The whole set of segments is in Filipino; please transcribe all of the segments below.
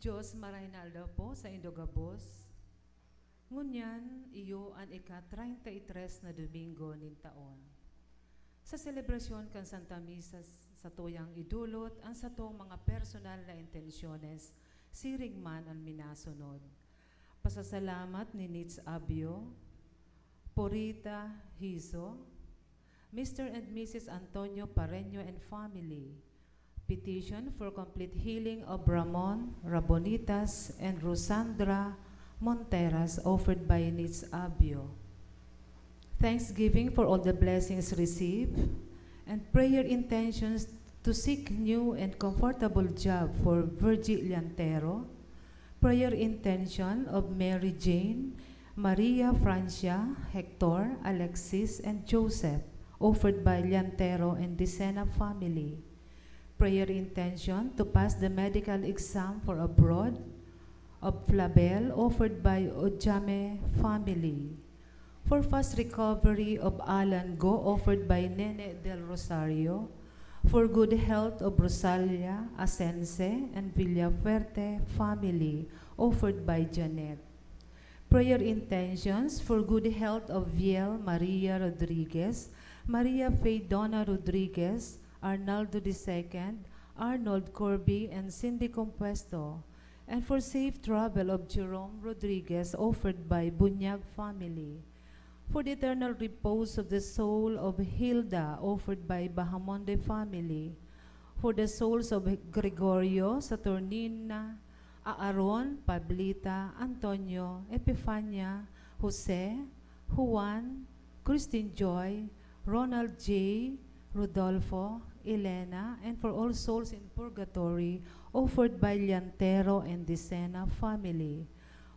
Diyos marahinalda po sa Indogabos. Ngunyan, iyo ang ika-33 na Domingo nin taon. Sa selebrasyon kan Santa Misa sa tuyang idulot ang satong mga personal na intensyones, siring man ang minasunod. Pasasalamat ni Nits Abio, Porita Hizo, Mr. and Mrs. Antonio Pareño and family. Petition for complete healing of Ramon Rabonitas and Rosandra Monteras offered by Nits Abio. Thanksgiving for all the blessings received and prayer intentions to seek new and comfortable job for Virgil Llantero. Prayer intention of Mary Jane, Maria Francia, Hector, Alexis, and Joseph offered by Llantero and Decena family. Prayer intention to pass the medical exam for abroad of Flabel offered by Ojame family. For fast recovery of Alan Go offered by Nene del Rosario. For good health of Rosalia Asense and Villafuerte family offered by Janet. Prayer intentions for good health of Viel Maria Rodriguez, Maria Faydona Rodriguez, Arnaldo II, Arnold Corby, and Cindy Compuesto, and for safe travel of Jerome Rodriguez offered by Bunyag family, for the eternal repose of the soul of Hilda offered by Bahamonde family, for the souls of Gregorio, Saturnina, Aaron, Pablita, Antonio, Epifania, Jose, Juan, Christine Joy, Ronald J., Rodolfo, Elena, and for all souls in purgatory offered by Llantero and Decena family,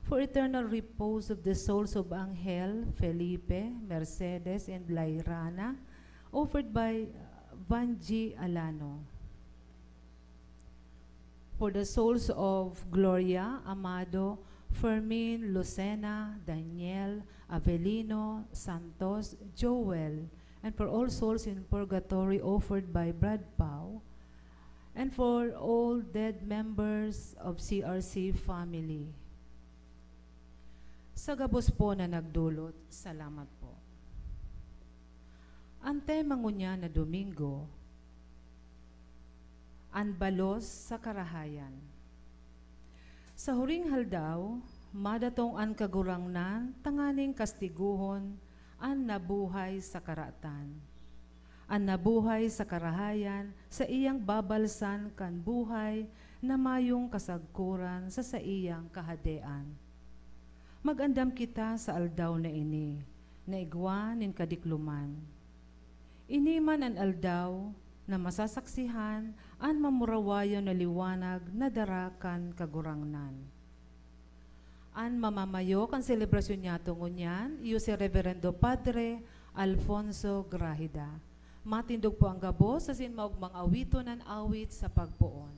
for eternal repose of the souls of Angel, Felipe, Mercedes, and Lairana offered by Vanji Alano, for the souls of Gloria, Amado, Fermin, Lucena, Daniel, Avelino, Santos, Joel, and for all souls in purgatory offered by Brad Pau, and for all dead members of CRC family. Sa gabos po na nagdulot, salamat po. Ante mangunya na Domingo, anbalos sa karahayan. Sa huring haldaw, madatong an kagurangnan, tanganing kastiguhon, an nabuhay sa karatan. An nabuhay sa karahayan, sa iyang babalsan kan buhay, na mayong kasagkuran sa iyang kahadean. Magandam kita sa aldaw na ini, na igwa nin kadikluman. Iniman an aldaw, na masasaksihan, an mamurawayo na liwanag na darakan kagurangnan. An mamamayo kan selebrasyon niya tungunyan, iyo si Reverendo Padre Alfonso Grageda. Matindog po ang gabo sa sinmaugmang awito ng awit sa pagpuon.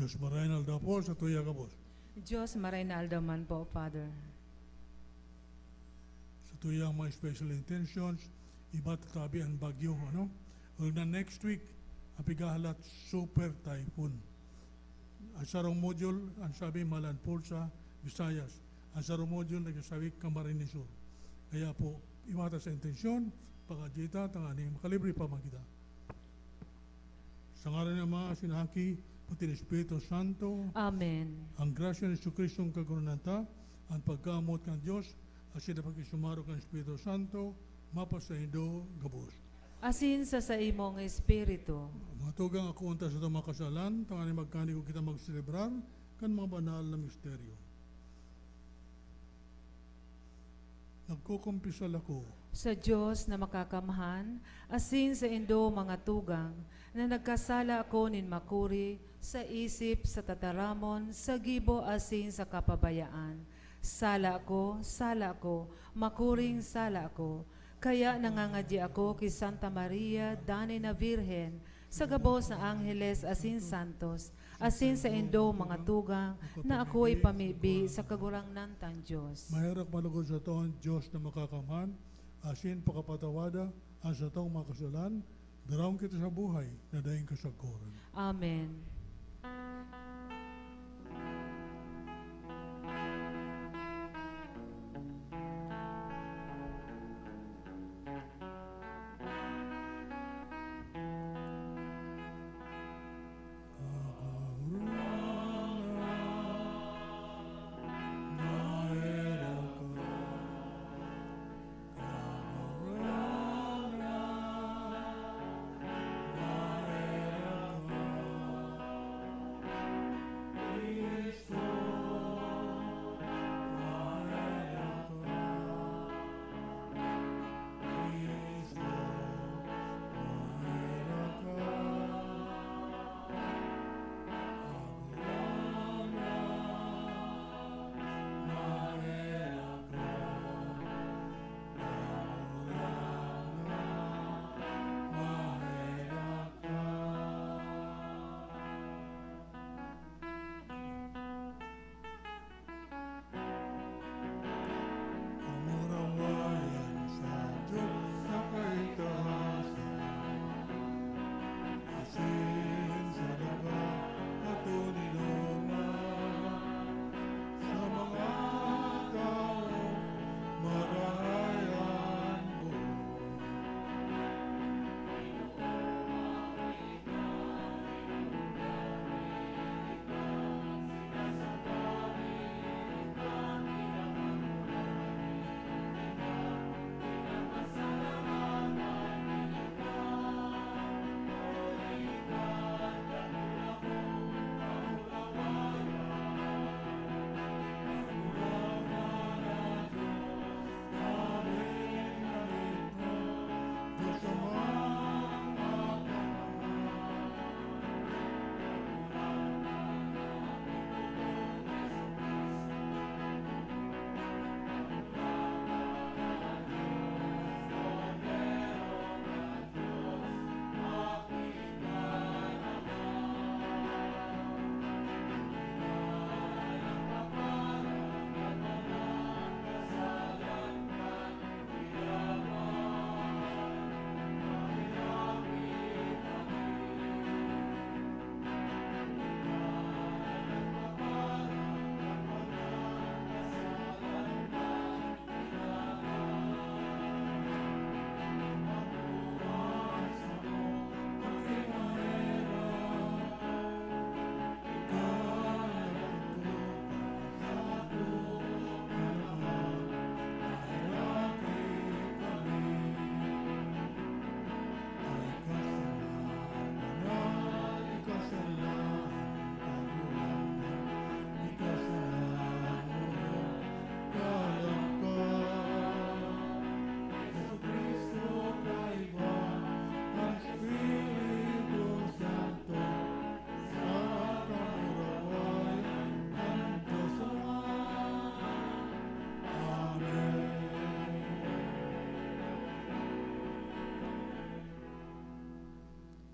Diyos marahinalda po sa tuya kabos. Diyos marahinalda man po, Father. Sa tuyang mga special intentions, iba't tabi ang bagyo, ano? Well, na next week, apigahalat super typhoon. Ang sarong module, ang sabi Malan Pulsa, Visayas. Ang sarong module, nagsasabi Camarines Sur. Kaya po, iwata sa intensyon, pangajita, tangani, makalibre pa man kita. Sa ngalan ng mga sinaki, pati ng Espiritu Santo, Amen. ang grasya ng Jesucristo ang kagunanta, ang pagkamot ng Diyos, asin na pagkisumaro ng Espiritu Santo, mapasa indo gabos. Asin sa imong espiritu. Mga tugang ako unta sa itong mga kasalan, tangani magkani ko kita magselebrar, kan mga banal na misteryo. Nagkukumpisal ako Sa Diyos na makakamhan, asin sa indo mga tugang, na nagkasala ako nin makuri, sa isip, sa tataramon, sa gibo asin sa kapabayaan. Sala ako, makuring sala ako. Kaya nangangadya ako kay Santa Maria, Dani na Virhen, sa gabos na Angeles asin Santos, asin sa indo mga tugang, na ako'y pamibi sa kagurangnan tan Diyos. Mahirap malugod sa toon Diyos na makakamhan, asin pakapatawada, ang sa toong mga kasalan, darawang kita sa buhay na daing kasagkuran. Amen.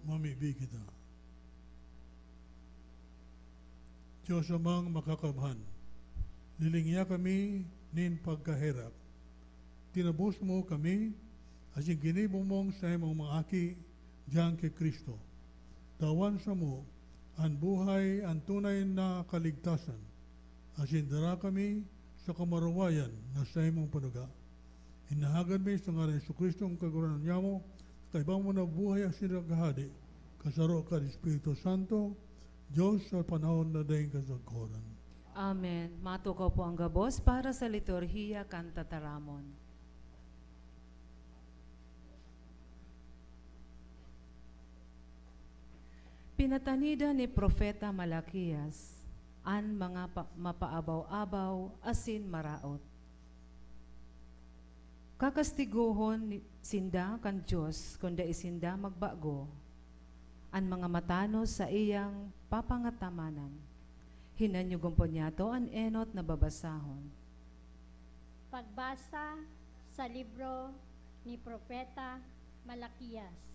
Mamibig kita. Diyos amang makakamhan, nilingya kami nin pagkahirap. Tinabos mo kami, asin ginibong mong sa imong mga aki, diyan kay Kristo. Tawan sa mo, ang buhay, ang tunay na kaligtasan, asin dara kami sa kamarawayan na sa imong panuga. Hinahagan mi sa ngalan ni Jesucristo ang kaguranan niya mo, kay ba mo na buhay ang sinagahadi, kasaro ka ni Espiritu Santo, Diyos sa panahon na daing kasagkoran. Amen. Matukaw po ang gabos para sa liturhiya kanta taramon. Pinatanida ni Propeta Malakias an mga mapaabaw-abaw asin maraot. Kakastiguhon sinda kan Diyos kunda isinda magbago an mga matanos sa iyang papangatamanan. Hinanyugon po niya to an enot na babasahon. Pagbasa sa libro ni Propeta Malakias.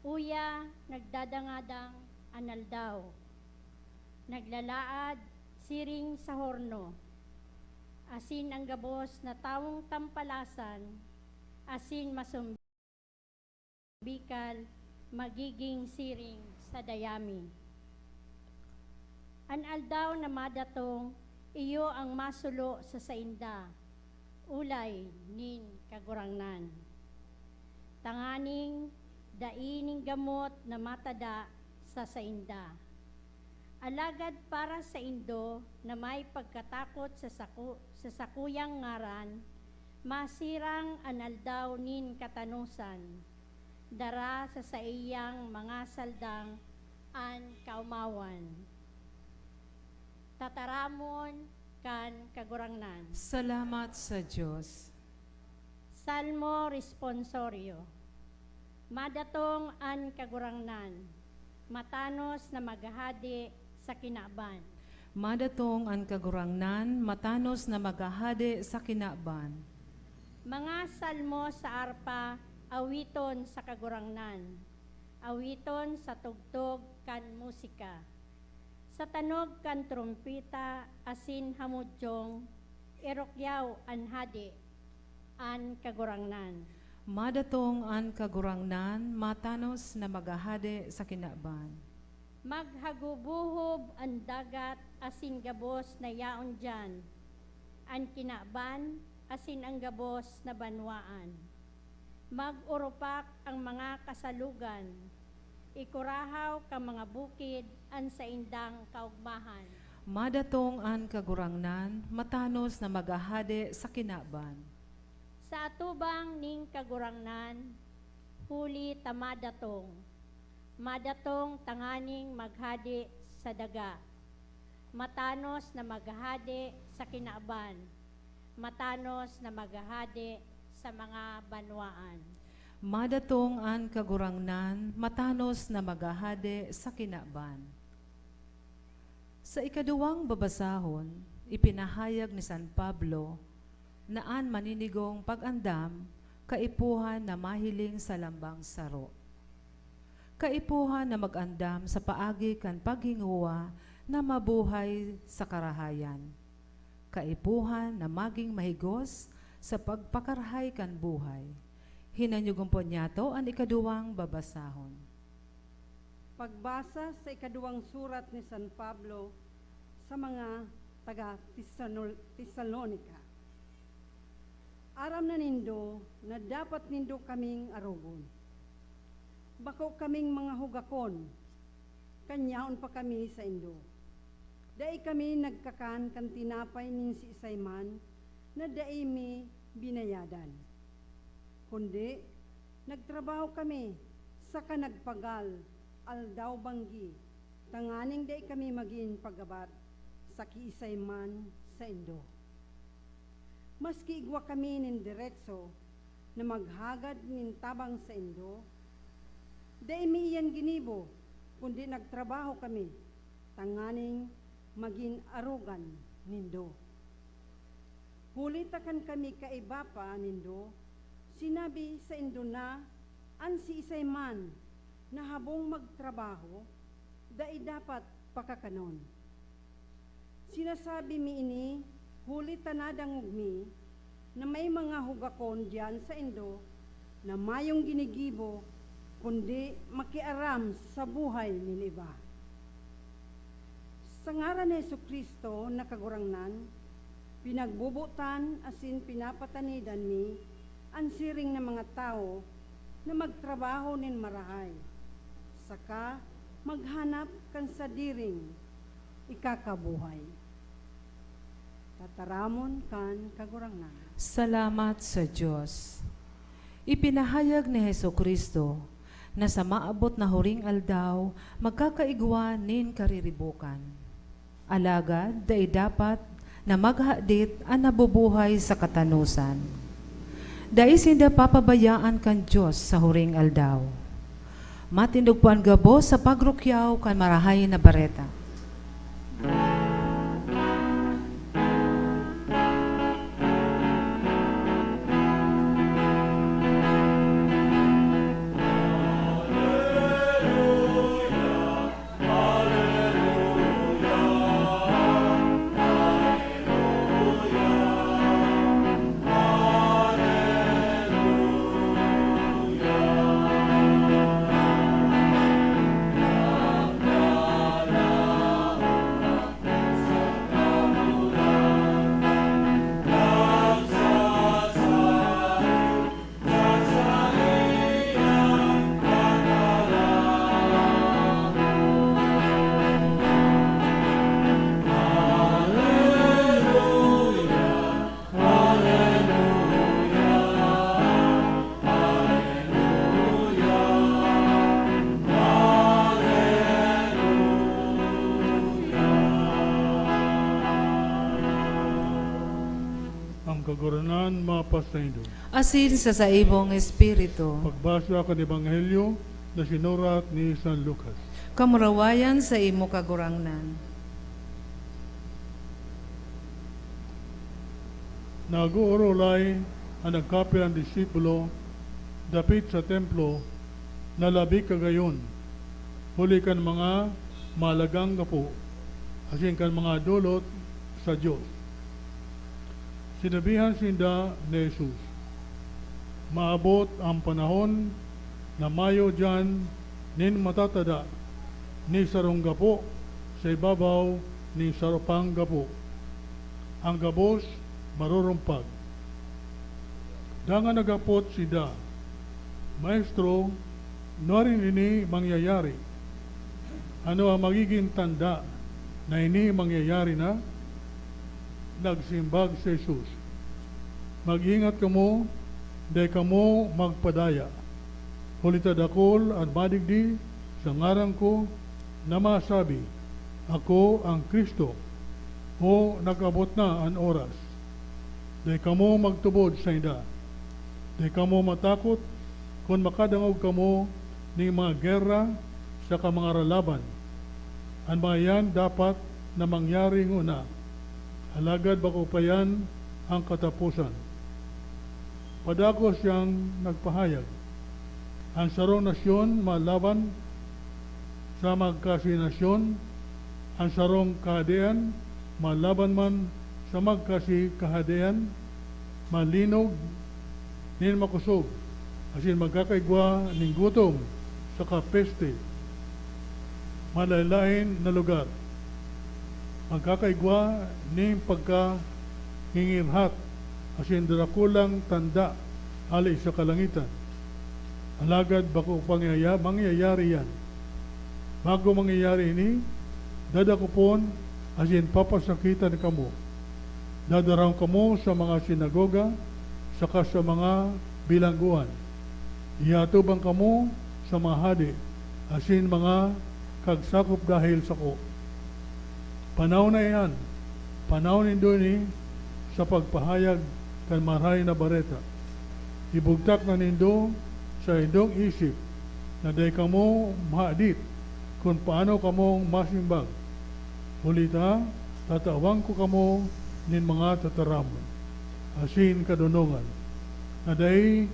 Uya nagdadangadang analdaw, naglalaad siring sa horno, asin ang gabos na tawong tampalasan, asin masumbikal, magiging siring sa dayami. An aldaw na madatong, iyo ang masulo sa sainda, ulay nin kagurangnan. Tanganing daining gamot na matada sa sainda. Alagad para sa indo na may pagkatakot sa sakuyang ngaran, masirang analdaw nin katanusan, dara sa saiyang mga saldang an kaumawan. Tataramon kan kagurangnan. Salamat sa Diyos. Salmo responsorio. Madatong an kagurangnan, matanos na maghahadi sa kinaban. Madatong an kagurangnan, matanos na maghahadi sa kinaban. Mga salmo sa arpa, awiton sa kagurangnan, awiton sa tugtog kan musika. Sa tanog kan trumpita, asin hamudyong, irokyaw an hadi, an kagurangnan. Madatong an kagurangnan, matanos na maghahadi sa kinaban. Maghagubuhob ang dagat, asin gabos na yaon dyan, ang kinaban, asin ang gabos na banwaan. Mag-urupak ang mga kasalugan, ikurahaw ka mga bukid, an sa indang kaugmahan. Madatong an kagurangnan, matanos na maghahadi sa kinaban. Sa atubang ning kagurangnan, huli tamadatong, madatong tanganing maghadi sa daga, matanos na maghahadi sa kinaban, matanos na maghahadi sa mga banwaan. Madatong an kagurangnan, matanos na maghahadi sa kinaban. Sa ikaduwang babasahon, ipinahayag ni San Pablo naan maninigong pag-andam, kaipuhan na mahiling sa lambang saro. Kaipuhan na mag-andam sa paagi kan paghinguwa na mabuhay sa karahayan. Kaipuhan na maging mahigos sa pagpakarahay kan buhay. Hinanyugon po niya to ang ikaduwang babasahon. Pagbasa sa ikaduwang surat ni San Pablo sa mga taga-Tesalonika. Aram na nindo na dapat nindo kaming arugon. Bako kaming mga hugakon, kanyaon pa kami sa indo. Dai kami nagkakan kan tinapay nin si Isayman na dai mi binayadan. Kundi nagtrabaho kami sa kanagpagal aldaw banggi, tanganing dai kami maging pagabat sa kiisayman sa indo. Maski igwa kami nin diretso na maghagad nin tabang sa indo, dai mi iyan ginibo, kundi nagtrabaho kami, tanganing maging arugan nindo. Hulitakan kami kaiba pa nindo, sinabi sa indo na an si Isayman na habong magtrabaho, dai dapat pakakanon. Sinasabi mi ini, huli tanadang ugmi, na may mga hugakon diyan sa indo na mayong ginigibo, kundi makiaram sa buhay ni iba. Sa ngaran ni Jesucristo na kagurangnan, Pinagbubutan asin pinapatanidan mi ang siring ng mga tao na magtrabaho nin marahay. Saka maghanap kan sa diring ikakabuhay. Tataramon kan kagurangnan. Salamat sa Diyos. Ipinahayag ni Hesukristo na sa maabot na huring aldaw, magkakaigwa nin kariribukan. Alagad, dai dapat na maghadit ang nabubuhay sa katanusan. Dai sinda papabayaan kan Diyos sa huring aldaw. Matindog po ang gabo sa pagrukyaw kan marahay na bareta. Kaguranan mapasaindo. Asin sa saibong Espiritu, Pagbasa ka ng Ebanghelyo na sinurat ni San Lucas. kamurawayan sa imo kagurangnan. Nag-uurulay ang nagkapil ang disipulo dapit sa templo na labi kagayon. Huli kan mga malagang gapo, asin kan mga dulot sa Diyos. Sinabihan sinda ni Jesus, maabot ang panahon na mayo dyan nin matatada ni sarong gapo sa ibabaw ni sarupang gapo. Ang gabos marurumpag. Dangan nagapot sida, Maestro, narin ini mangyayari. Ano ang magiging tanda na ini mangyayari na? Nagsimbag si Jesus, mag-ingat kamo, day kamo magpadaya. Hulita dakol at madigdi sa ngaran ko na masabi, ako ang Kristo, o nag-abot na ang oras. Day kamo magtubod sa inda. Day kamo matakot kung makadangog kamo ng mga gera sa mga ralaban. Ang mga yan dapat na mangyari nguna. Alagad bako pa yan ang katapusan. Padako siyang nagpahayag. Ang sarong nasyon malaban sa magkasinasyon, ang sarong kahadean malaban man sa magkasikahadean, malinog nin makusog, asin magkakaigwa ning gutom sa kapeste, malaylain na lugar. Magkakaigwa ning pagkahingirhat, asin darakulang tanda alay sa kalangitan. Alagad bako mangyayari yan. Bago mangyayari ini, dadakupon asin papasakitan kamo. Dadaraw kamo sa mga sinagoga, saka sa mga bilangguan. Ihatubang kamo sa mga hadi, asin mga kagsakop dahil sa ko. Panahon na iyan, panahon nindo ni sa pagpahayag kan maray na bareta. Ibugtak na nindo sa indong isip na day kamo mahadit kung paano kamong masimbag. Hulita, tatawang ko kamo nin mga tataramon, asin kadunungan, na day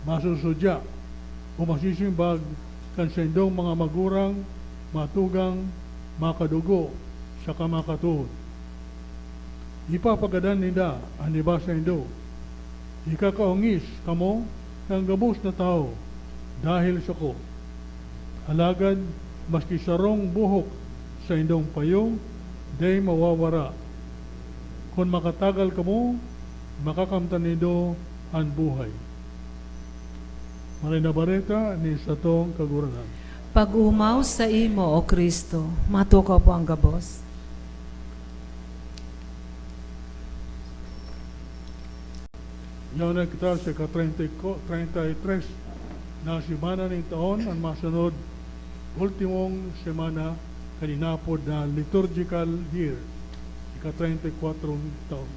masusudya o masisimbag kan sa indong mga magurang, matugang, makadugo, sa kamakatuod. Ipapagadan nila ang iba sa indo. Ikakaungis kamo ng gabos na tao dahil sa ko. Alagad, maski sarong buhok sa indong payo, day mawawara. kung makatagal kamo, makakamtan nido ang buhay. Maray na bareta ni sa tong kaguranan. Pag-umaw sa imo, O Kristo, matukaw po ang gabos. Yaw na kita sa ka-33 na semana ng taon ang masunod ultimong semana kaninapod na liturgical year, ika-34 taon.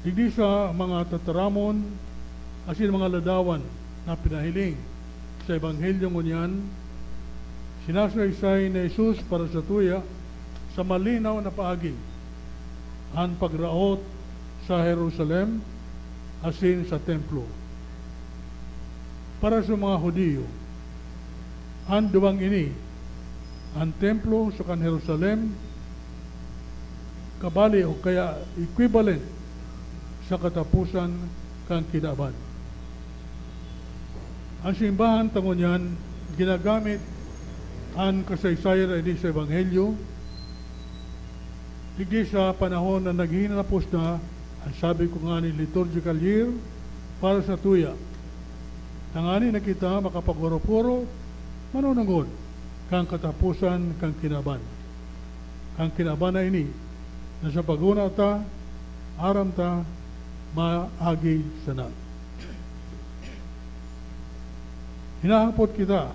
Digdi sa mga tataramon, asin mga ladawan na pinahiling sa Ebanghelyo ngunyan, sinasaysay na Jesus para sa tuya sa malinaw na paagi ang pagraot sa Jerusalem asin sa templo. Para sa mga Hudiyo, ang duwang ini, ang templo sa kan Jerusalem, kabali o kaya equivalent sa katapusan kang kinaban. Ang simbahan tangon yan, ginagamit ang kasaysayan ay sa Ebanghelyo, digdi sa panahon na naghinapos na, ang sabi ko nga ni liturgical year, para sa tuya. Tangani na kita makapaguro-puro, manunungod, kang katapusan kang kinaban. Kang kinaban na ini, na sa paguna ta, aram ta, maagi sana. Hinahapot kita,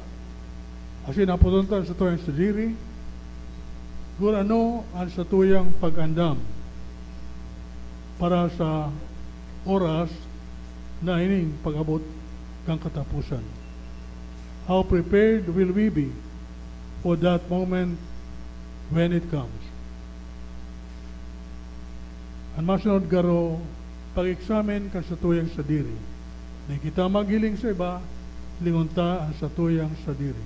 asin hapoton ta sa tuyang sadiri, gurano ang sa tuyang pag-andam para sa oras na ining pag-abot kang katapusan. How prepared will we be for that moment when it comes? Ang masunod garo, pag-examine ka sa tuyang sadiri. Na kita maghiling sa iba, lingon ta ang sa tuyang sadiri.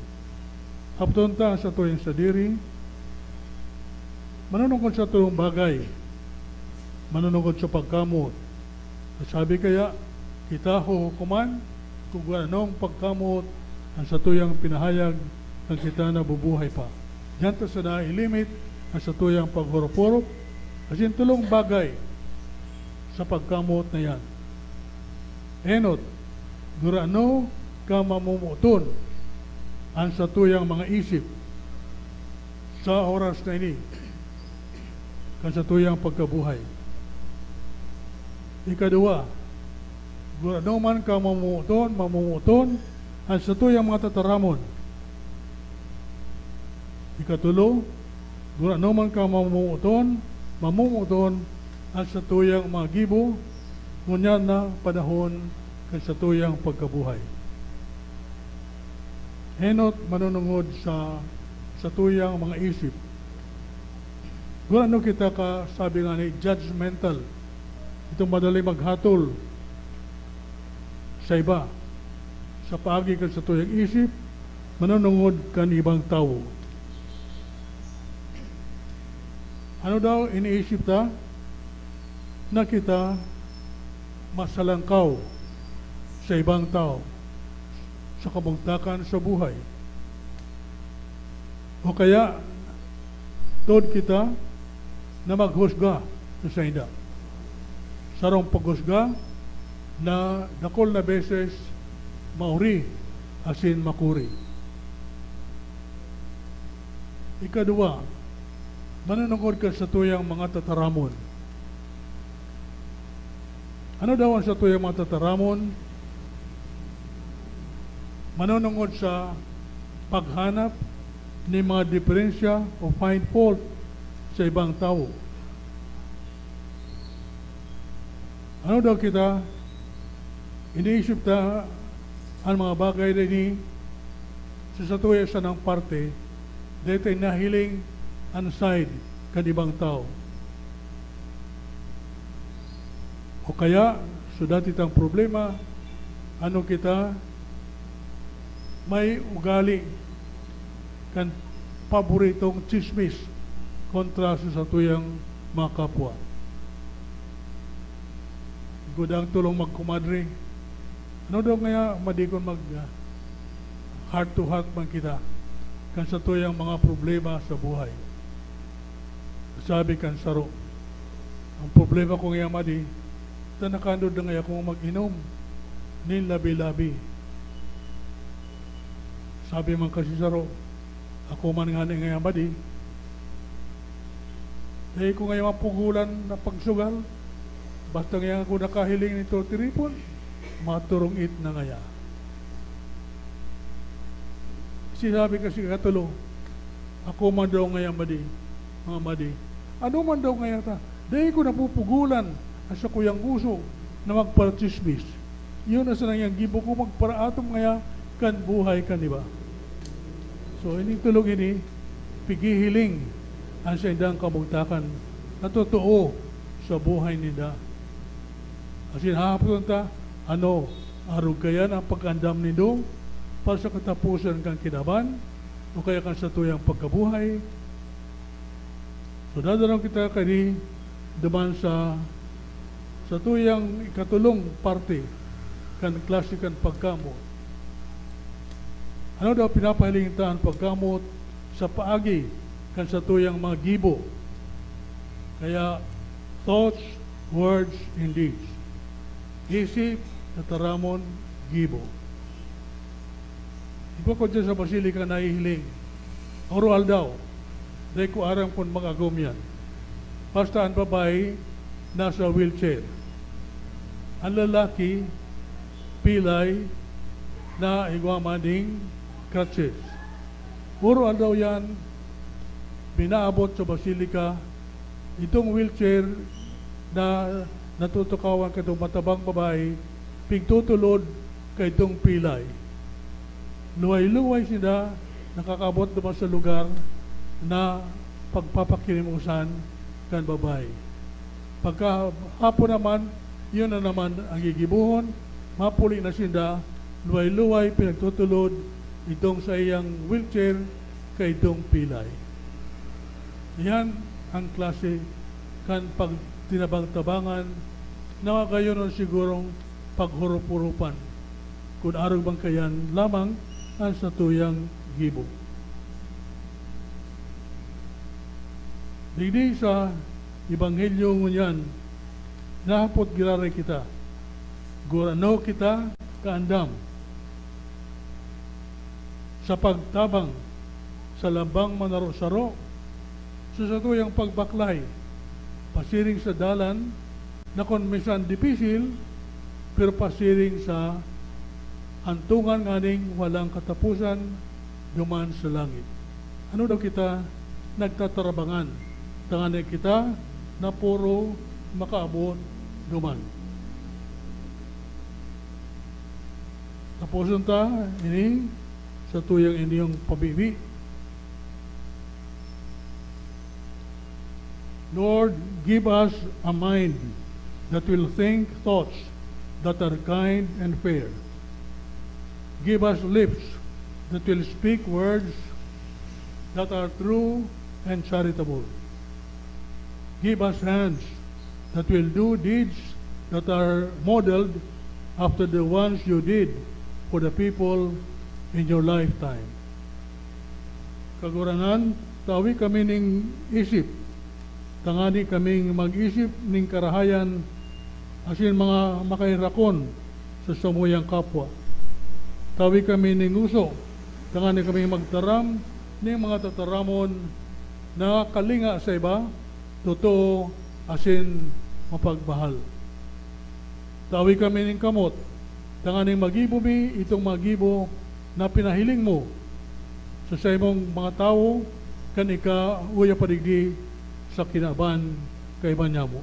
Hapton ta ang sa tuyang sadiri, manunungkod sa tuyong bagay, manunungkod sa pagkamot. Sabi kaya, kita hukuman, kung anong pagkamot ang sa tuyang pinahayag ang kita na bubuhay pa. Diyan ta sa nailimit ang sa tuyang paghurop-hurop, asin tulong bagay sa pagkamot na yan. Enot, gurano ka mamumuton ang sa tuyang mga isip sa oras na ini kan sa tuyang pagkabuhay. Ikadua, gurano man ka mamumuton ang sa tuyang mga tataramon. Ikatulo, gurano man ka mamumuton ang sa tuyang mga gibo, ngunyan na panahon kan sa tuyang pagkabuhay. Henot manunungod sa tuyang mga isip. Gurano kita ka, sabi nga ni, judgmental. Itong madali maghatol sa iba. Sa paagi ka sa tuyang isip, manunungod kan ibang tao. Ano daw iniisip ta? Na kita masalangkaw sa ibang tao, sa kabugtakan sa buhay. O kaya, tod kita na maghusga sa inda. Sarong paghusga na dakol na beses mauri asin makuri. Ikadua, manunungkod ka sa tuyang mga tataramon. Ano daw ang sa tuyang mga tataramon? Manunungkod sa paghanap ni mga diferensya o find fault sa ibang tao. Ano daw kita? Iniisip ta ang mga bagay na ini sa tuya sa ng parte dito ay nahiling unside kan ibang tao. O kaya, sudat itang problema, ano kita, may ugali kan paboritong chismis kontra sa tuyang mga kapwa. Gudang tulong magkumadre. Ano daw nga madikon mag heart to heart man kita kan sa tuyang mga problema sa buhay. Sabi kan saro, Ang problema ko ngayon, Madi, nakandod na ngayon akong mag-inom nin labi-labi. Sabi man kasi saro, ako man nga ngayon, Madi, dahil ko ngayon mapugulan na pagsugal, basta ngayon ako nakahiling nito tiripon, maturong it na ngaya. Sabi kasi katulo, ako man daw ngayon, Madi, mga Madi, ano man daw ngayon ta? Dahil ko napupugulan asa ko yung uso na magparachismis. Yun na sa nangyang gibo ko magparaatom ngaya kan buhay kan, diba? So, ining tulog ini, pigihiling ang sa indang kamugtakan na totoo sa buhay nila. Asin hahapon ta, ano, arug kaya ang pag-andam nindo para sa katapusan kang kinaban o kaya kan sa tuyang pagkabuhay. So, dadarang kita kani duman sa tuyang ikatulong parte kan klase kan pagkamot. Ano daw pinapahilingan pagkamot sa paagi kan sa tuyang mga gibo? Kaya thoughts, words, and deeds. Isip, nataramon, gibo. Iba ko dyan sa basilika na ihiling. Oral daw. Dahil ko aram kung mag-agom yan. Basta ang babae, nasa wheelchair. Ang lalaki, pilay, na igwamaning crutches. Puro daw yan, binaabot sa basilika, itong wheelchair na natutukawan ka itong matabang babae, pigtutulod ka itong pilay. Luway-luway sila, nakakabot naman sa lugar na pagpapakilimusan kan babae. Pagka hapon naman, yun na naman ang gigibuhon, mapuli na sinda, luway-luway, pinagtutulod, itong sa iyang wheelchair, kay itong pilay. Yan ang klase kan pag tinabang-tabangan na gayon sigurong paghurup-hurupan. Kung arog bang kayan lamang ang sa tuyang gibo. Digdi sa Ebanghelyo ngunyan, nahapot girare kita. Gurano kita kaandam sa pagtabang sa lambang manaro-saro sa tuyang pagbaklay, pasiring sa dalan na kung minsan dipisil, pero pasiring sa hantungan nganing walang katapusan duman sa langit. Ano daw kita nagtatarabangan? Tanganay kita na puro makaabot duman. Tapusun ta ini sa tuyang inyong pabibi. Lord, give us a mind that will think thoughts that are kind and fair. Give us lips that will speak words that are true and charitable. Give us hands that will do deeds that are modeled after the ones you did for the people in your lifetime. Kagurangan, tawi kami ning isip. Tangani kaming mag-isip ning karahayan asin mga makairakon sa sumuyang kapwa. Tawi kami ning uso. Tangani kami magtaram ning mga tataramon na kalinga sa iba, totoo asin mapagbahal. Tawi kami ning kamot. Tanganing magibo mi itong magibo na pinahiling mo sa imong mga tao kan ika uya padigdi sa kinaban kay Banyamo.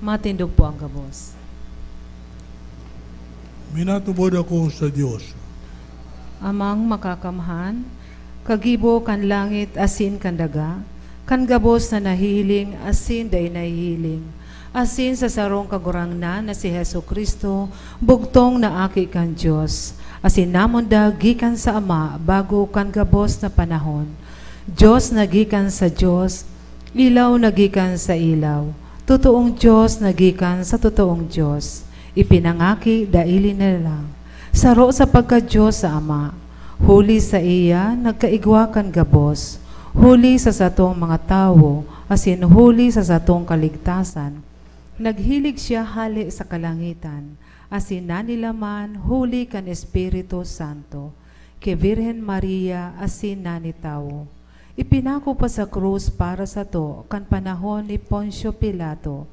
Matindog po ang gabos. Minatubod ako sa Diyos. Amang makakamhan, kagibo kan langit asin kan daga, kan gabos na nahiling asin day nahihiling, asin sa sarong kagurangnan na si Hesu Kristo, bugtong na aki kan Diyos, asin namon da gikan sa Ama bago kan gabos na panahon. Diyos nagikan sa Diyos, ilaw nagikan sa ilaw, totoong Diyos nagikan sa totoong Diyos, ipinangaki daili na lang. Saro sa pagka-Diyos sa Ama, huli sa iya nagkaigwakan gabos, huli sa satong mga tawo, asin huli sa satong kaligtasan. Naghilig siya hali sa kalangitan, asin nanilaman huli kan Espiritu Santo, kay Virhen Maria asin nanitawo. Ipinako pa sa krus para sa to kan panahon ni Poncio Pilato,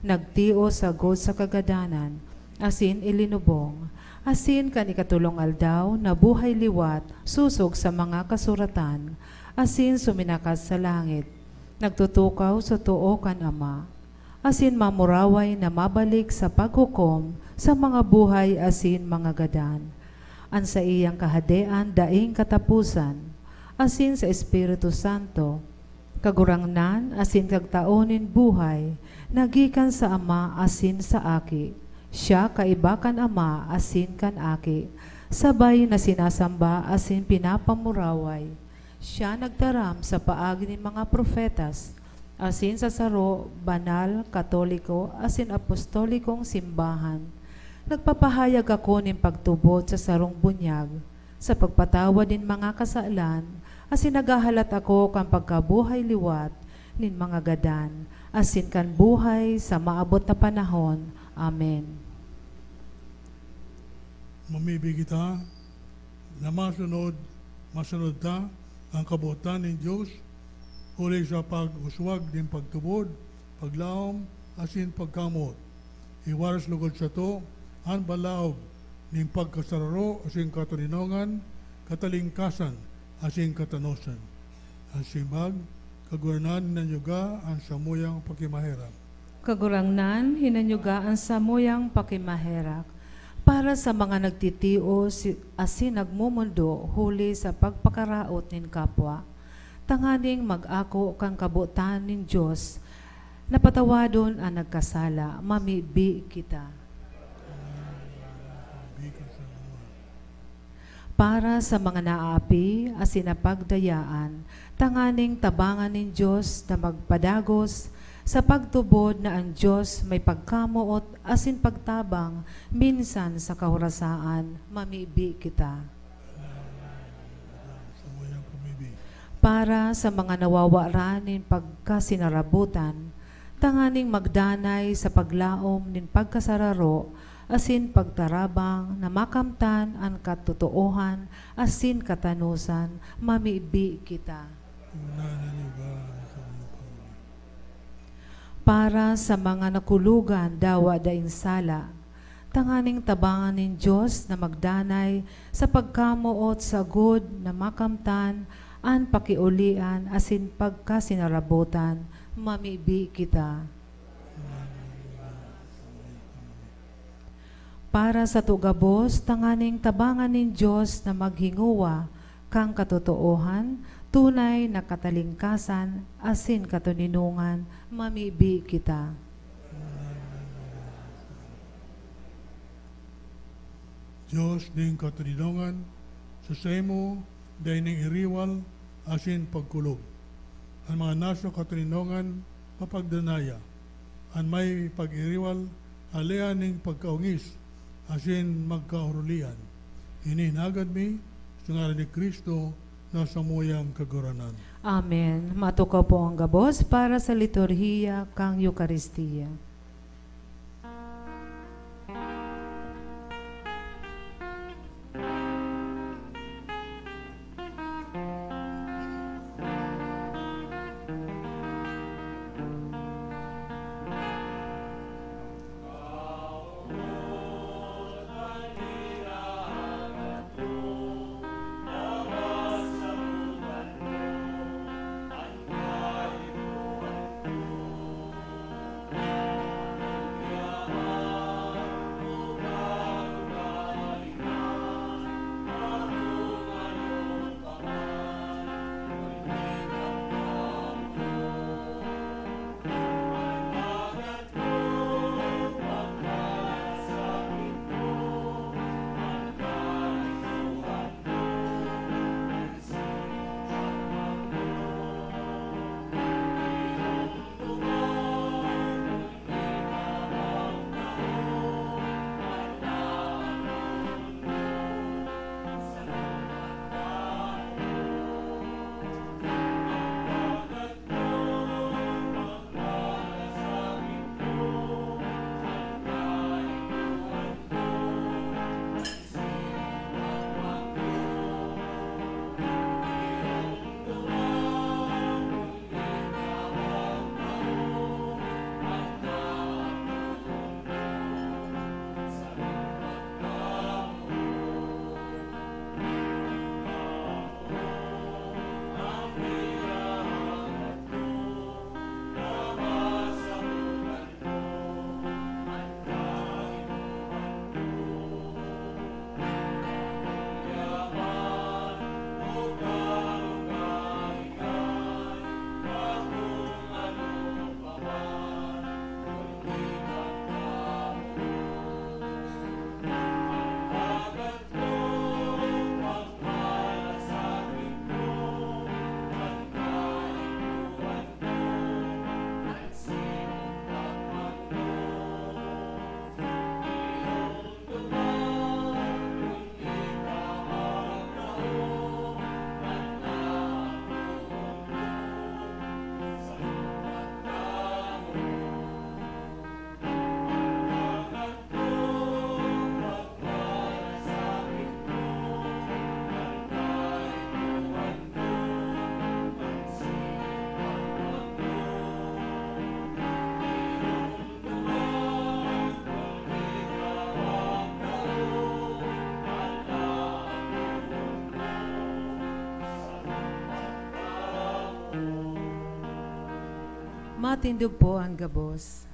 nagtio sa god sa kagadanan, asin ilinubong, asin kan ikatulong aldaw na buhay liwat, susog sa mga kasuratan, asin suminakas sa langit, nagtutukaw sa tuo kan Ama, asin mamuraway na mabalik sa paghukom sa mga buhay asin mga gadan. An sa iyang kahadean daing katapusan, asin sa Espiritu Santo, kagurangnan asin kagtaonin buhay, nagikan sa Ama asin sa aki. Siya kaibakan Ama asin kan aki, sabay na sinasamba asin pinapamuraway. Siya nagtaram sa paagi ng mga profetas, asin sa saro, banal, katoliko, asin apostolikong simbahan. Nagpapahayag ako ng pagtubod sa sarong bunyag, sa pagpatawad din mga kasalan, asin nagahalat ako kan pagkabuhay liwat nin mga gadan, asin kan buhay sa maabot na panahon. Amen. Mamibig kita na masunod ta ang kabuotan ng Diyos, huli sa pag-uswag din pagtubod, paglaom, asin pagkamot. Iwaras lugod sa to, ang balaog ning pagkasararo, asin katuninongan, katalingkasan, asin katanosan. Ang simbag, kaguranan ng yuga, ang samuyang pakimahirap. Kagurangnan, hinanyugaan sa muyang pakimaherak, para sa mga nagtitio asin nagmumundo huli sa pagpakaraot nin kapwa. Tanganing mag-ako kang kabutan nin Diyos, napatawadon ang nagkasala, mamibi kita. Para sa mga naaapi asin napagdayaan, tanganing tabangan nin Diyos na magpadagos, sa pagtubod na ang Diyos may pagkamuot asin pagtabang minsan sa kahorasaan, mamibi kita. Para sa mga nawawaran nin pagkasinarabutan, tanganing magdanay sa paglaom nin pagkasararo, asin pagtarabang na makamtan ang katutuohan, asin katanusan, mamibi kita. Para sa mga nakulugan dawa daing sala, tanganing tabangan nin Diyos na magdanay sa pagkamuot sa good na makamtan, an pakiulian asin pagkasinarabutan, mamibi kita. Para sa tugabos, tanganing tabangan nin Diyos na maghinguwa kang katotoohan, tunay na katalingkasan, asin katuninungan, mamibi kita. Diyos ning katuninungan, susemo, day ning iriwal, asin pagkulog. Ang mga naso katuninungan, papagdanaya. Ang may pag-iriwal, alian ning pagkaungis, asin magkaurulian. Ininagad mi, sa ngalan ni Kristo, na samuyang kaguranan. Amen. Matukaw po ang gabos para sa liturhiya kang Eukaristiya. Matindog po ang gabos.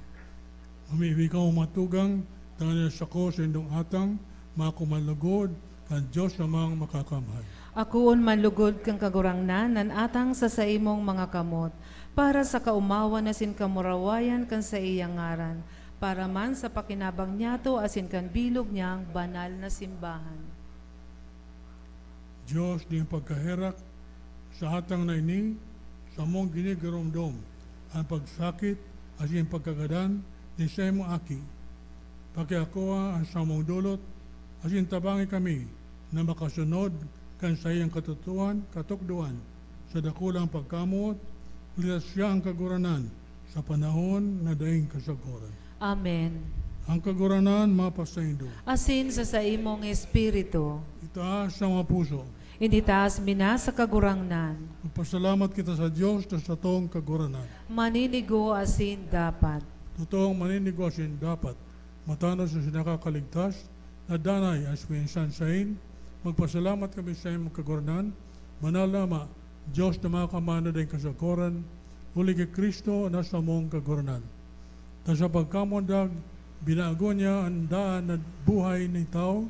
Mamibi ka matugang, tangan sa ko sa indong atang, makumalugod, kan Diyos namang makakamhay. Akuon manlugod kang kagurangnan nan atang sa imong mga kamot, para sa kaumawa na sin kamurawayan kan sa iyang ngaran, para man sa pakinabang niyato asin kan bilog niyang banal na simbahan. Diyos di pagkaherak sa atang na ini, sa mong ginigaromdom, ang pagsakit asin pagkagadan ni sa imong aki. Pakiakuha ang samong dulot, asin tabangi kami na makasunod kan sa iyang katutuan, katukduan, sa dakulang pagkamot, ulit siya ang kaguranan sa panahon na daing kasaguran. Amen. Ang kaguranan mapasaindo. Asin sa imong espiritu, Itaas sa mga puso. initaas mina sa kagurangnan, Magpasalamat kita sa Diyos na sa tong kaguranan. maninigo asin dapat. Totoong maninigwasin dapat matanos sa sinakakaligtas na danay as pinsansain. Magpasalamat kami sa iyong kaguranan. Manalama, Diyos na makamana din kasakuran, uli kay Kristo na sa mong kaguranan. Ta sa pagkamundag, binago niya ang daan na buhay ni tao.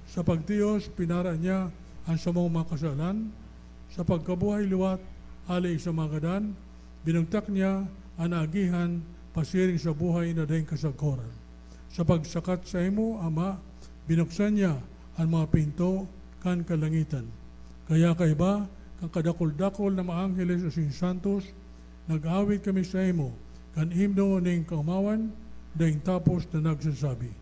Sa pagtiyos, pinara niya ang samong makasalan. Sa pagkabuhay liwat, alay sa magadan, binugtak niya ang agihan, pasiring sa buhay na daing kasakuran. Sa pagsakat sa imo, Ama, binuksan niya ang mga pinto kan kalangitan. Kaya kaiba, kang kadakol-dakol na mga angheles o sinsantos, nag-awit kami sa imo, kan himno ning kaumawan, daing tapos na nagsasabi.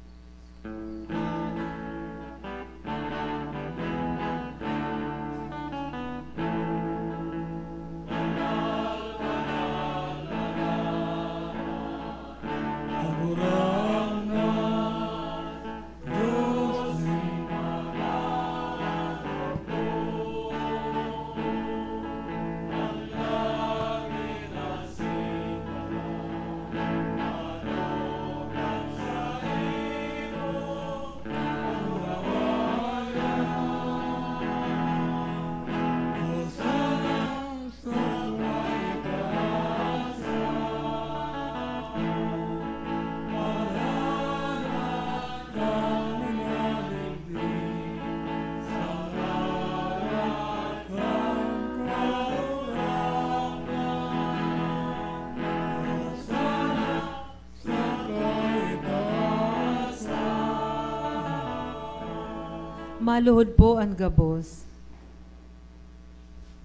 Maluhod po ang gabos.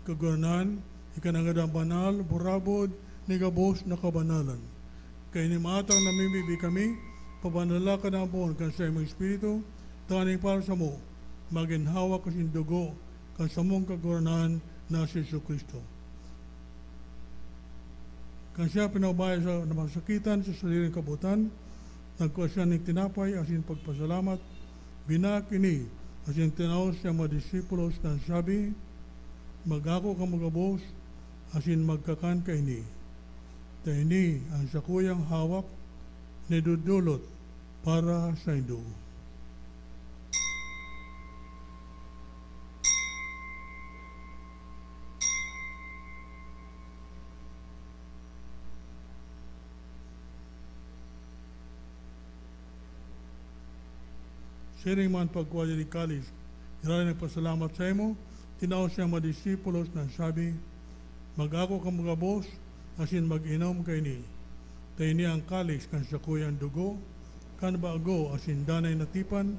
Kaguranan, ikanangadang banal, burabod, ni gabos na kabanalan. Kaya ni matang namimibi kami, pabanala ka na po kan sa imong espiritu, taning para sa mo, maginhawa kasing dugo, kan sa mong kaguranan na si Kristo. Kan siya pinabaya sa namasakitan sa sariling kabutan, nagkuha siya ng tinapay asin pagpasalamat, binakini asin tinaw siya mga disipulos na sabi, magako ka magabos, asin magkakan ka ini. Ta ini ang sakuyang hawak ni dudulot para sa indo. Siring man pagkuha ni Kalis, hirali nagpasalamat sa imo, tinaw siya mga disipulos na sabi, mag-ako ka mga boss, asin mag-inom kay ni. Tayo niya ang kalis kan sa kuyang dugo, kan bago asin danay natipan,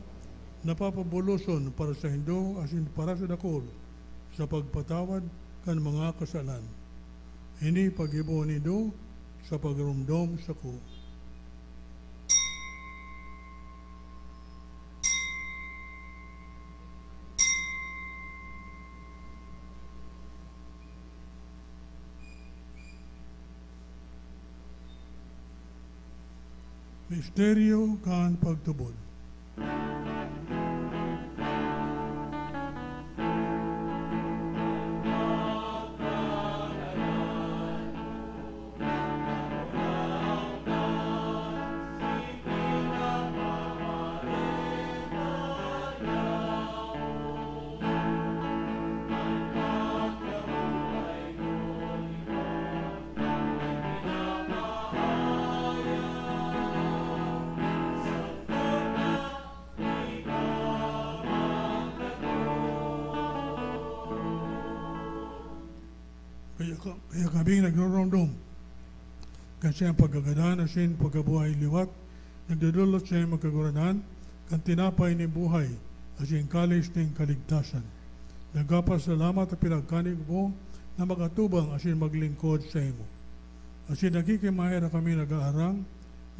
napapabuluson para sa Hindo asin para sa dakol, sa pagpatawad kan mga kasalan. Ini pag-ibo ni do sa pagrumdom sa ko. Misteryo kan pagtubod. Kaya kami nagroromdom. Kasi ang pagkagadan asin pagkabuhay liwat, nagdudulot sa iyong magkaguranan, kan tinapay ni buhay, asin kalis ng kaligtasan. Nagpasalamat at pinagkanig mo na magatubang asin maglingkod sa imo. Asin nakikimahira kami nag-aarang,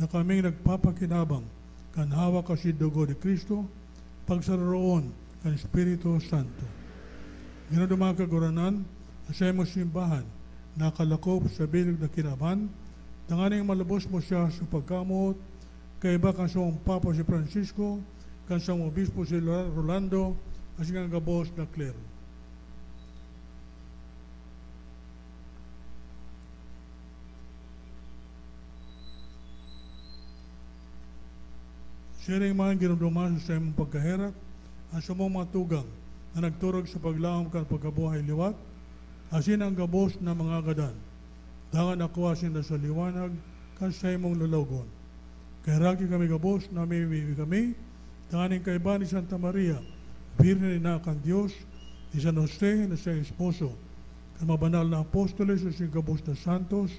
na kami nagpapakinabang, kan hawak kasi dugo ni Kristo, pagsaroon kan Espiritu Santo. Ganoon mga kaguranan, sa imo simbahan, nakalakop sa bilig na kinaban, tanganing malubos mo siya sa pagkamot, kaiba kan sa Papa si Francisco, kan sa Obispo si Rolando, at ang gabos na klero. Siya rin mga ginumduman sa imong pagkaherat, ang sa mong matugang na nagturog sa paglaom kan pagkabuhay liwat, asin ang gabos na mga gadan. Dangan nakuha sinda sa liwanag kan sa imong lulugon. Kaya raki kami gabos na may kami, danganing kaiba ni Santa Maria, Birhen na kan Diyos, ni San Jose na siya esposo, kan mabanal na apostoles o siyang gabos na santos,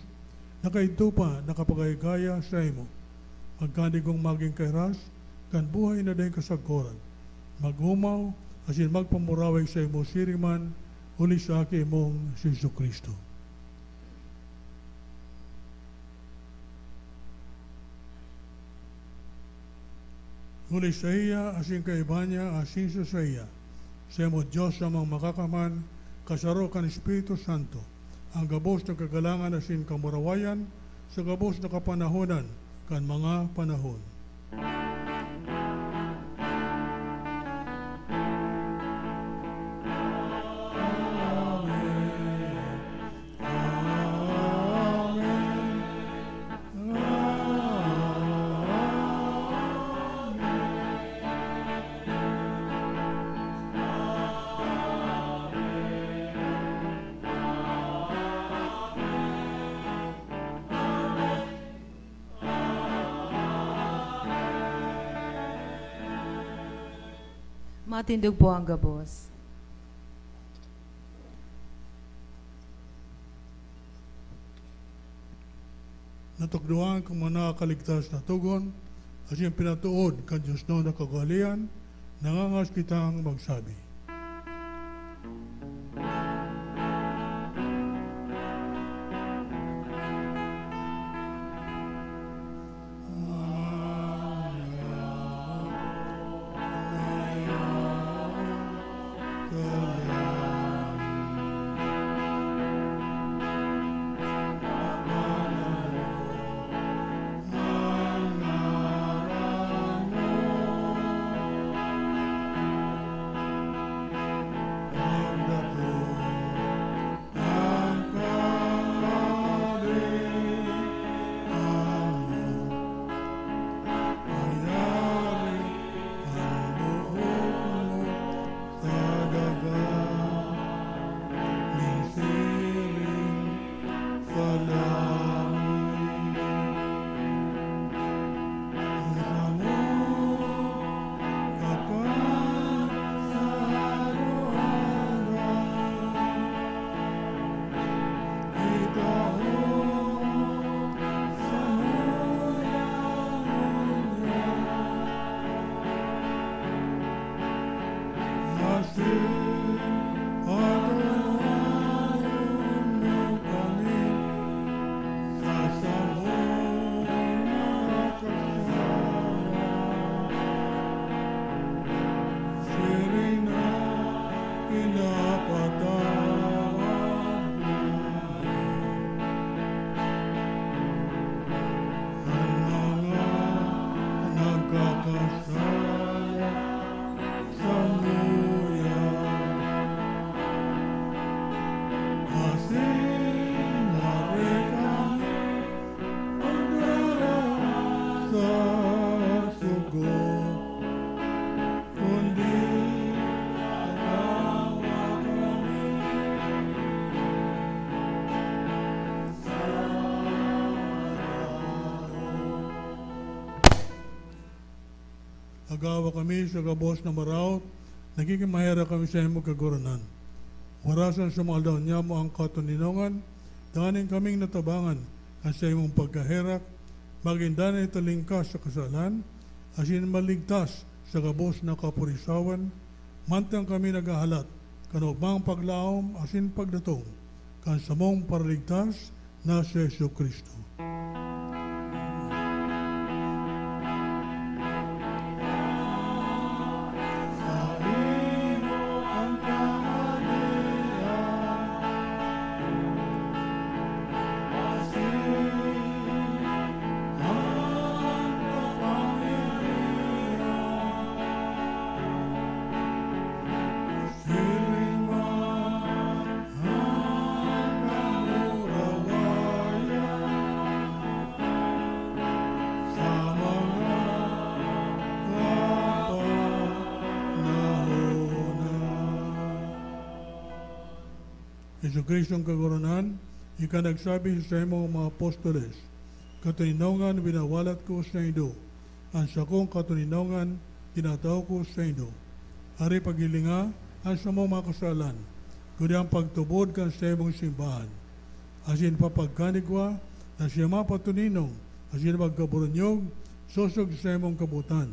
nakaitupa, nakapagayagaya sa imo. Magkandigong maging kairas, kan buhay na dahi kasagkoran. Maghumaw, asin magpamuraway sa imo siriman, uli sa aki mong si Kristo. Uli sa iya, asin kaiba niya, asin sa iya. Sa imo Diyos amang makakaman, kasaro kan Espiritu Santo, ang gabos na kagalangan asin kamurawayan, sa gabos na kapanahonan, kan mga panahon. Matindog po ang gabos. Natukduan kung mga nakakaligtas na tugon, at yung pinatuod kan Diyos no na kagalian, nangangas kitang magsabi. Agawa kami sa gabos na maraot, nagkikimahera kami sa imo kaguranan. Warasan sa mga daon niya mo ang katuninongan, danin kaming natabangan ang sa imong pagkaherak, maging danin talingkas sa kasalan, asin maligtas sa gabos na kapurisawan, mantang kami nagahalat, kanubang paglaom asin pagdatong, kan samong paraligtas na si Yesu Kristo. Yesu Kristo ang kagoronan, ika nagsabi sa imong mga apostoles, katuninongan binawalat ko sa inyo, ang sakong katuninongan tinataw ko sa inyo. Ari pagilinga ang sa mga kasalan, kundi ang pagtubod kan sa imong simbahan. Asin papagkanigwa na siya mapatuninong, asin magkaburonyog, susog sa imong kabutan.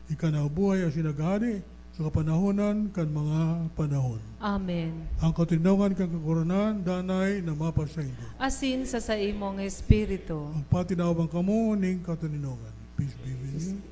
Ika na buhay asin naghari, sa kapanahonan kan mga panahon. Amen. Ang katinungan kang kagoronan, danay na mapasa inyo. Asin sa imong espiritu. Ang patinawang kamo ning katininungan. Peace be with you.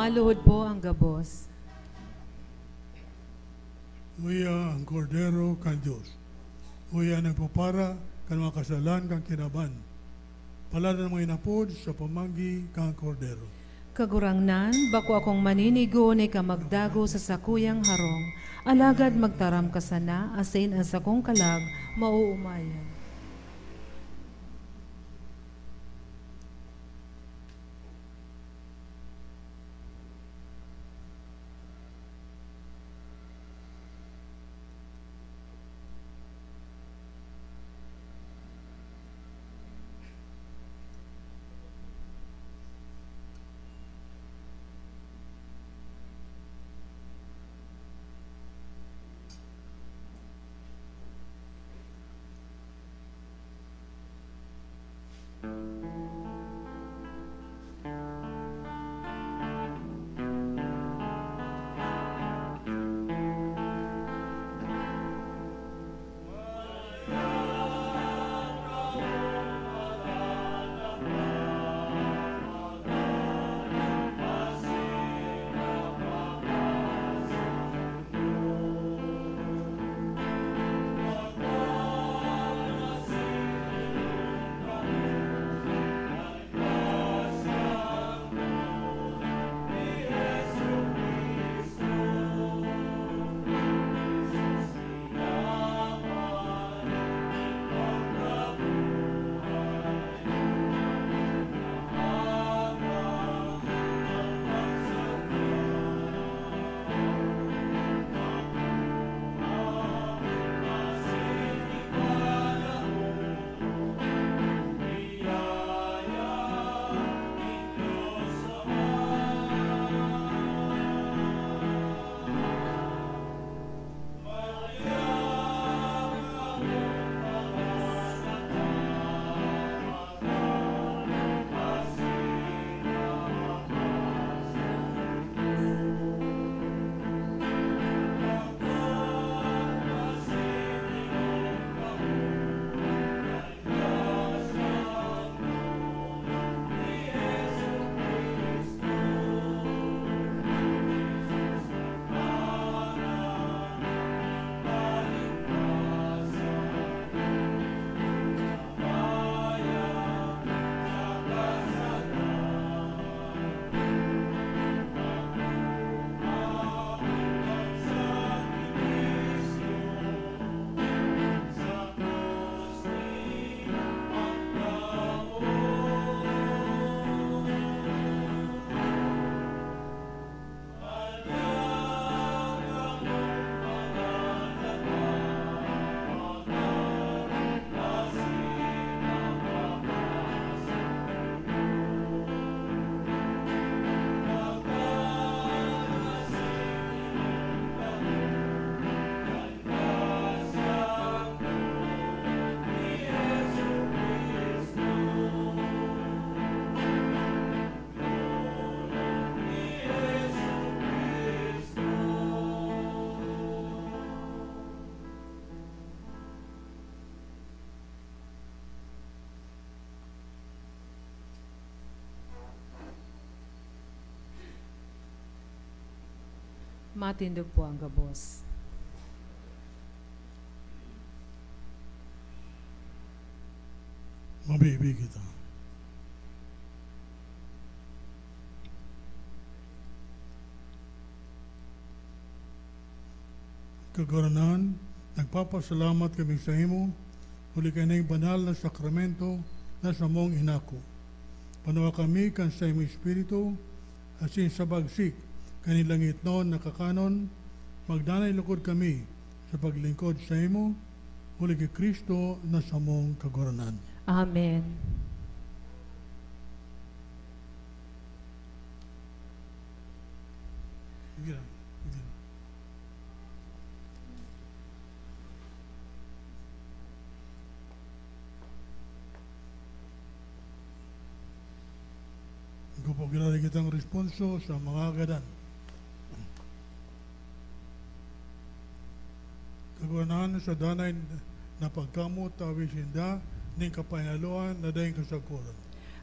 Maluhod po ang gabos. Uya ang kordero kan Diyos. Uya nagpapara kan mga kasalan kang kinaban. Palada ng mga inapod sa pamanggi kang kordero. Kagurangnan, bako akong maninigo ni kamagdago sa sakuyang harong, alagad magtaram ka sana, asin ang sakong kalag, mauumayan. Matindog po ang gabos. Mabiibig kita. Kaguranan, nagpapasalamat kami sa imo, huli ka na banal na sakramento na sa mong inako. Panawa kami kan sa imo Espiritu, asin sa bagsik, kanilangit noon nakakanon, magdanay lukod kami sa paglingkod sa imo, huli kay Kristo na sa mong kaguranan. Amen. Sige lang, sige lang. Ikaw po ginari kitang responso sa mga agadan. Kaguranan sa danay na pagkamot tawisinda ning kapangaluan na dahing kasaguran.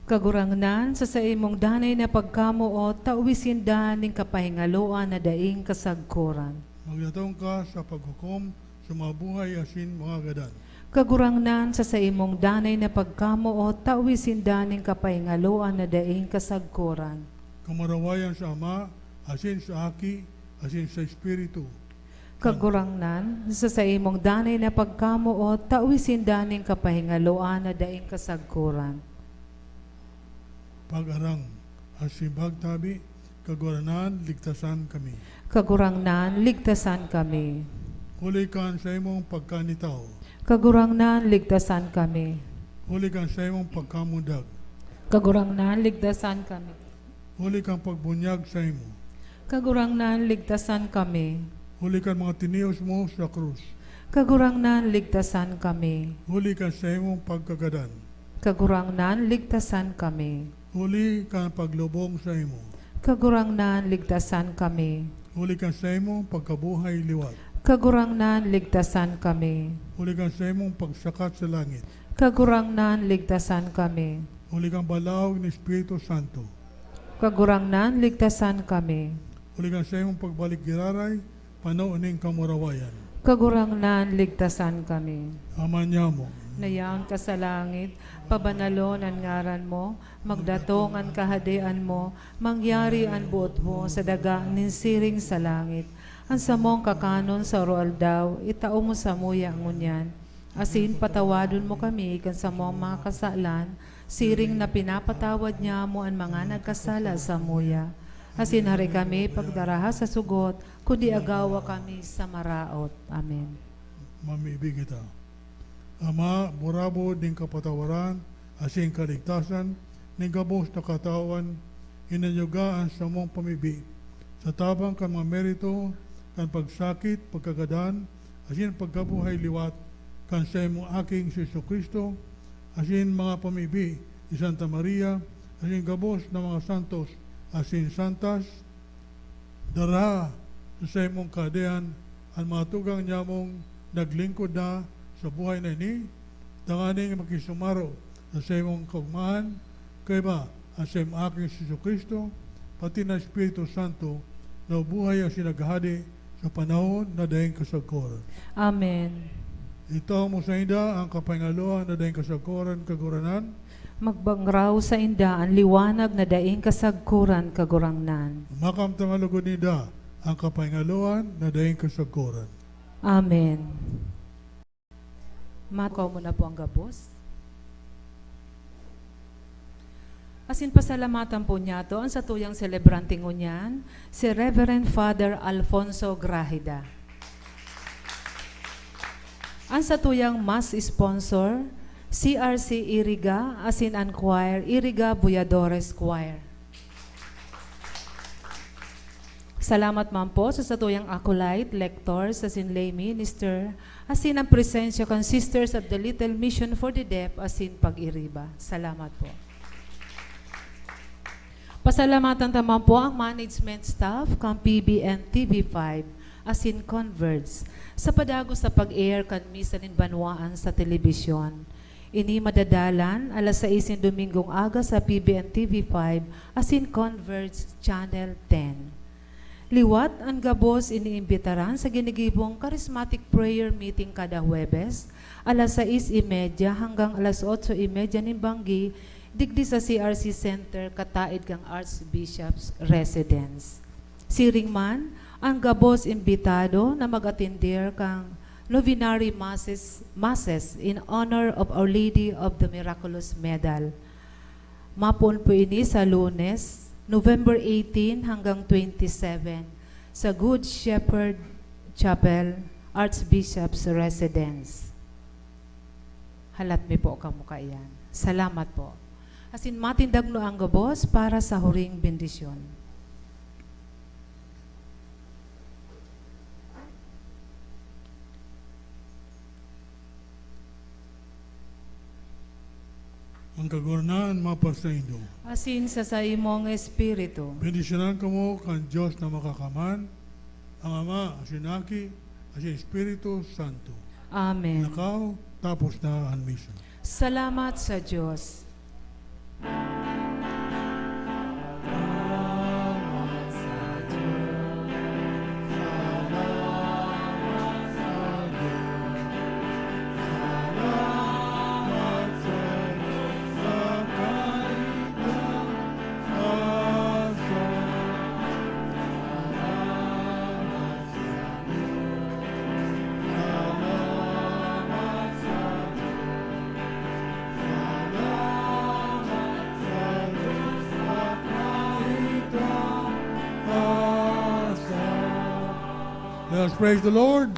Kagurangnan sa imong danay na pagkamuot, tauwisinda ning kapahingaluan na daing kasagkuran. Magdatong ka sa paghukom sa mga buhay asin mga agadan. Kagurangnan sa imong danay na pagkamuot, tauwisinda ning kapahingaluan na daing kasagkuran. Kamarawayan sa Ama, asin sa Aki, asin sa Espiritu. Kagurangnan sa imong danay na pagkamuot, tauwisinda ning kapahingaluan na daing kasagkuran. Pag-arang, asin bagtabi, kaguranan, ligtasan kami. Kagurangnan, ligtasan kami. Hulikan sa imong pagkanitaw. Kagurangnan, ligtasan kami. Hulikan sa imong pagkamundag. Kagurangnan, ligtasan kami. Hulikan pagbunyag sa imo. Kagurangnan, ligtasan kami. Hulikan mga tiniyos mo sa krus. Kagurangnan, ligtasan kami. Hulikan sa imong pagkagadan. Kagurangnan, ligtasan kami. Huli ka paglubong sa imo. Kagurangnan, ligtasan kami. Huli ka sa imong pagkabuhay liwat. Kagurangnan, ligtasan kami. Huli ka sa imong pagsakat sa langit. Kagurangnan, ligtasan kami. Huli kang balawag ni Espiritu Santo. Kagurangnan, ligtasan kami. Huli ka sa imong pagbalik giraray, panauning kamurawayan. Kagurangnan, ligtasan kami. Ama niya mo. Nayaon ka sa langit, pabanalon ang ngaran mo, magdatong ang kahadian mo, mangyari ang buot mo sa daga nin siring sa langit. Ang samong kakanon sa roal daw, itao mo sa muya ngunyan. Asin patawadon mo kami kan sa mga kasalan, siring na pinapatawad niya mo ang mga nagkasala sa muya. Asin hari kami pagdaraha sa sugot, kundi agawa kami sa maraot. Amen. Mamibig kita. Ama, burabo din kapatawaran, asin kaligtasan, ning gabos na katawan, inanyugaan sa mong pamibi. Sa tabang kan mga merito, kan pagsakit, pagkagadan, asin pagkabuhay liwat, kan sa imong aking si Kristo, asin mga pamibi ni Santa Maria, asin gabos na mga santos, asin santas, dara sa imong kadean, ang mga tugang niya mong naglingkod na sa buhay na ini, tanganing makisumaro sa imong kaugmahan, kay ba, sa imong aking si Kristo, pati na Espiritu Santo, na buhay ang sinaghadi sa panahon na dahing kasagkoran. Amen. Ito mo sa inda ang kapangaluan na dahing kasagkoran kaguranan. Magbangraw sa inda ang liwanag na daing kasagkuran kagurangnan. Makamtang alugod nida ang kapangaluan na dahing kasagkoran. Amen. Makaw mo na po ang gabos. Asin pasalamatan po niya to ang satuyang celebrante ngunyan, si Reverend Father Alfonso Grageda. Ang satuyang mass sponsor, CRC Iriga, asin ang choir, Iriga Buyadores Choir. Salamat man po sa satuyang acolyte, lectors, asin lay minister, asin ang presensya kan Sisters of the Little Mission for the Deaf, asin pag-iriba. Salamat po. Pasalamatan naman po ang management staff kang PBN TV5 asin Converts sa padago sa pag-air kan Misa Nin Banwaan sa telebisyon. Ini madadalan alas 6 Domingong aga sa PBN TV5 asin Converts Channel 10. Liwat ang gabos iniimbitaran sa ginigibong charismatic prayer meeting kada Huwebes, alas 6:30 hanggang alas 8:30 nin banggi, digdi sa CRC Center, kataid kang Archbishop's Residence. Siring man, ang gabos imbitado na mag-atender kang Novenary Masses in honor of Our Lady of the Miraculous Medal. Mapon po ini sa Lunes, November 18 hanggang 27 sa Good Shepherd Chapel, Archbishop's Residence. Halat mi po kamuka yan. Salamat po. Asin matindag no ang gabos para sa huring bendisyon. Ang kagurnaan mapasaindo. Asin sa imong espiritu. Bendisyonan ka mo kan Diyos na makakaman, ang Ama, asinaki, asin Espiritu Santo. Amen. Nakaw, tapos na ang misa. Salamat sa Diyos. Let us praise the Lord.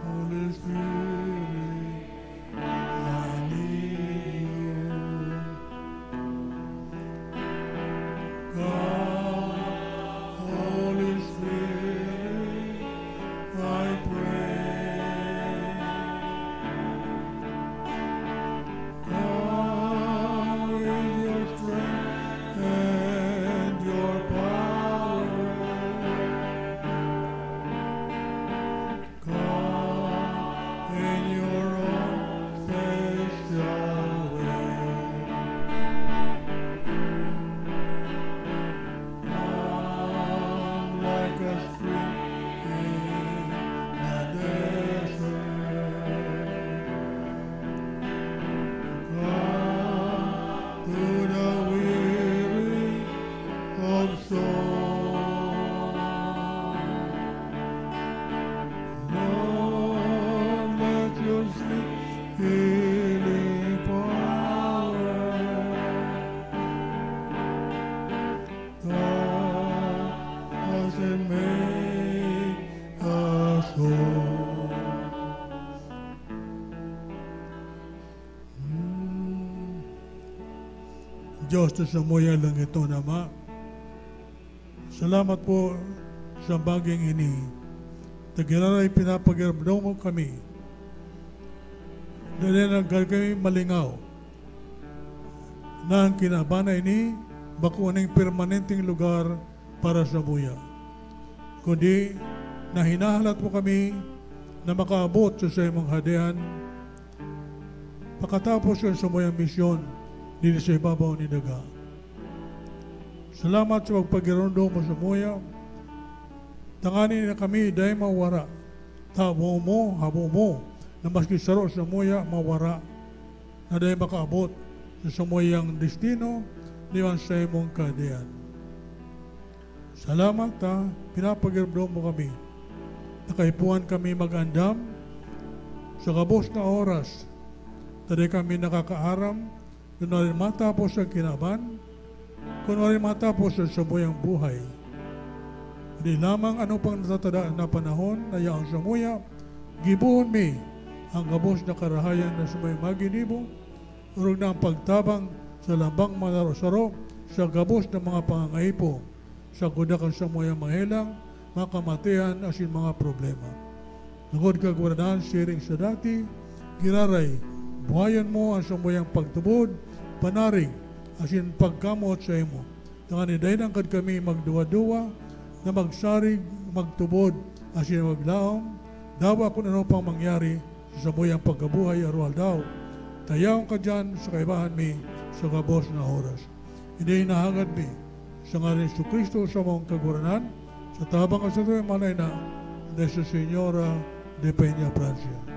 Holy Spirit, I need you. God, Holy Spirit, I pray. Come with your strength and your power. Come in your own special way. Come like a stream in the desert. Come to the weary of soul. Lord, let your sweet healing power touch us and make us whole. Diyos na sa muya lang ito, Nama. Salamat po sa baging ini. Tagiraray pinapagirabdaw mo kami. Dahil nagkar kami malingaw na ang kinabana ini bakuaning permanenteng lugar para sa buya. Kundi na hinahalat mo kami na makaabot sa imong hadian pagkatapos sa muyang misyon dito sa ibabaw ni daga. Salamat sa pagpagirondo mo sa muya. Tanganin na kami dahil mawara. Habo mo, na maski saro sa muya, mawara. Na dahil makaabot sa muyang destino, diwan sa imong kadian. Salamat pinapagirabdo mo kami. Nakaipuan kami mag-andam sa kabos na oras. Tadi kami nakakaaram, kung rin matapos sa kinaban, kung rin matapos sa sabuyang buhay. Hindi lamang ano pang natatadaan na panahon na yaang samuya, gibuhon mi ang kabos na karahayan na sumay maginibo, urog na ang pagtabang sa lambang manarosaro sa kabos ng mga pangangaipo, sa kudakan samuyang mahelang, makamatian asin mga problema. Nagod kagwaradaan siring sa dati, giraray, buhayan mo ang samuyang pagtubod, panaring, asin pagkamot sa imo. Tangan iday nang kad kami magduwa-duwa, na magsarig, magtubod, asin maglaom, dawa kung ano pang mangyari sa muyang pagkabuhay aruhal daw. Tayaw ka dyan sa kaibahan mi sa gabos na oras. Hindi nahangad mi sa ngalan ni Kristo sa mong kaguranan, sa tabang ka sa ito, malay na, de sa Senyora de Peña Francia.